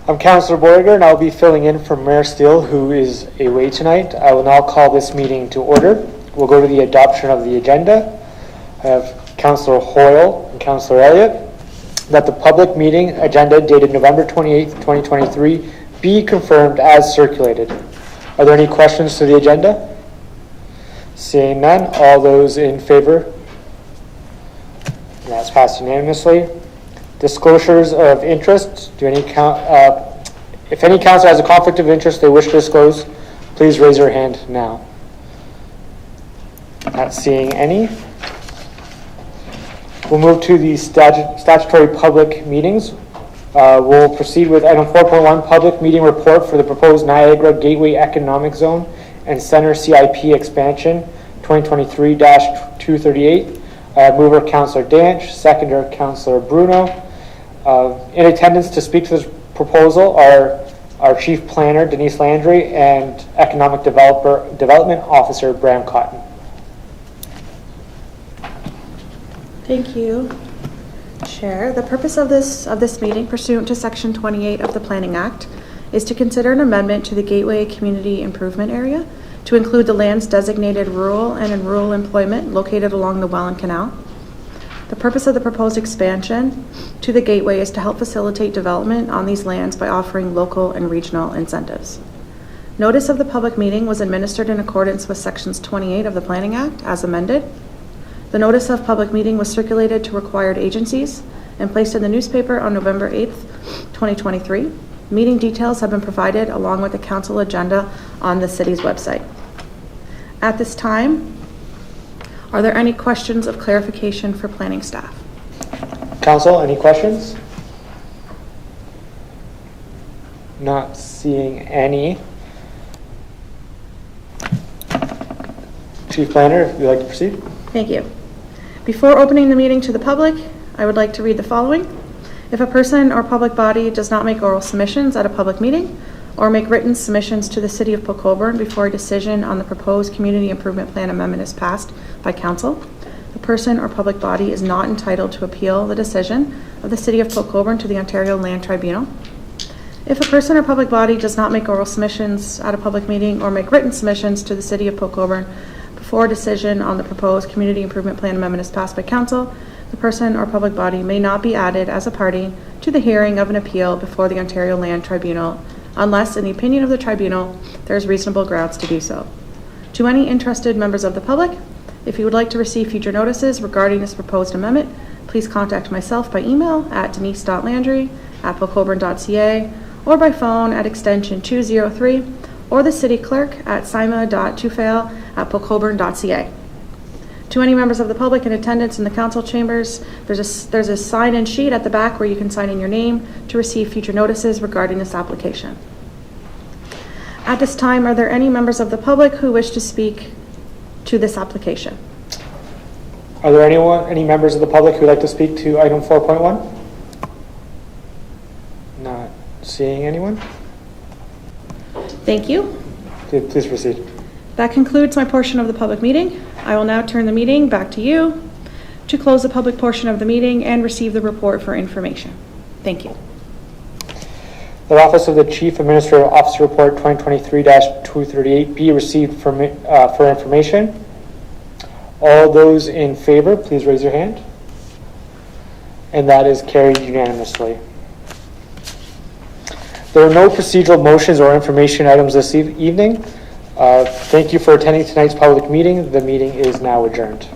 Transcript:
I'm Councillor Borger, and I'll be filling in for Mayor Steele, who is away tonight. I will now call this meeting to order. We'll go to the adoption of the agenda. I have Councillor Hoyle and Councillor Elliott. That the public meeting agenda dated November 28th, 2023 be confirmed as circulated. Are there any questions to the agenda? Seeing none, all those in favor? That's passed unanimously. Disclosures of interest. If any councillor has a conflict of interest they wish to disclose, please raise your hand now. Not seeing any. We'll move to the statutory public meetings. We'll proceed with item 4.1, public meeting report for the proposed Niagara Gateway Economic Zone and Center CIP expansion 2023-238. Mover Councillor Danch, seconder Councillor Bruno. In attendance to speak to this proposal are our Chief Planner Denise Landry and Economic Development Officer Bram Cotton. Thank you, Chair. The purpose of this meeting, pursuant to Section 28 of the Planning Act, is to consider an amendment to the Gateway Community Improvement Area to include the lands designated rural and in rural employment located along the Welland Canal. The purpose of the proposed expansion to the Gateway is to help facilitate development on these lands by offering local and regional incentives. Notice of the public meeting was administered in accordance with Sections 28 of the Planning Act as amended. The notice of public meeting was circulated to required agencies and placed in the newspaper on November 8th, 2023. Meeting details have been provided along with the council agenda on the city's website. At this time, are there any questions of clarification for planning staff? Council, any questions? Not seeing any. Chief Planner, if you'd like to proceed. Thank you. Before opening the meeting to the public, I would like to read the following. If a person or public body does not make oral submissions at a public meeting or make written submissions to the City of Colborne before a decision on the proposed Community Improvement Plan amendment is passed by council, the person or public body is not entitled to appeal the decision of the City of Colborne to the Ontario Land Tribunal. If a person or public body does not make oral submissions at a public meeting or make written submissions to the City of Colborne before a decision on the proposed Community Improvement Plan amendment is passed by council, the person or public body may not be added as a party to the hearing of an appeal before the Ontario Land Tribunal unless, in the opinion of the tribunal, there is reasonable grounds to do so. To any interested members of the public, if you would like to receive future notices regarding this proposed amendment, please contact myself by email at denise.landry@colborne.ca or by phone at extension 203 or the city clerk at sima.tufail@colborne.ca. To any members of the public in attendance in the council chambers, there's a sign-in sheet at the back where you can sign in your name to receive future notices regarding this application. At this time, are there any members of the public who wish to speak to this application? Are there any members of the public who would like to speak to item 4.1? Not seeing anyone. Thank you. Please proceed. That concludes my portion of the public meeting. I will now turn the meeting back to you to close the public portion of the meeting and receive the report for information. Thank you. The Office of the Chief Administrative Officer Report 2023-238 be received for information. All those in favor, please raise your hand. And that is carried unanimously. There are no procedural motions or information items this evening. Thank you for attending tonight's public meeting. The meeting is now adjourned.